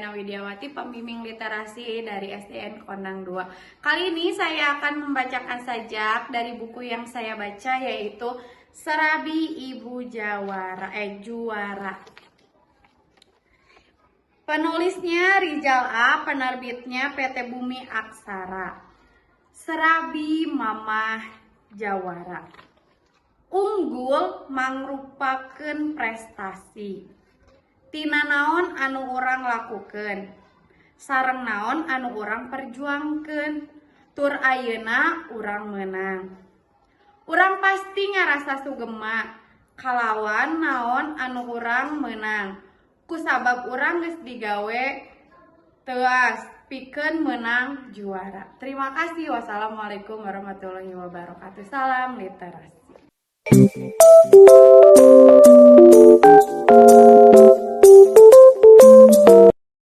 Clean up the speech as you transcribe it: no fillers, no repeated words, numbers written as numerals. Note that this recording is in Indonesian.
Kurnia Widiawati, pembimbing literasi dari SDN Kondang 2. Kali ini saya akan membacakan sajak dari buku yang saya baca, yaitu Serabi Ibu Juara. Penulisnya Rizal A, penerbitnya PT Bumi Aksara. Serabi Mamah Jawara. Unggul mangrupakeun prestasi. Tina naon anu urang lakukeun, sareng naon anu urang perjuangkeun, tur ayeuna urang meunang. Urang pasti ngarasa sugema kalawan naon anu urang meunang, kusabab urang geus digawe teuas pikeun meunang juara. Terima kasih. Wassalamualaikum warahmatullahi wabarakatuh. Salam literasi.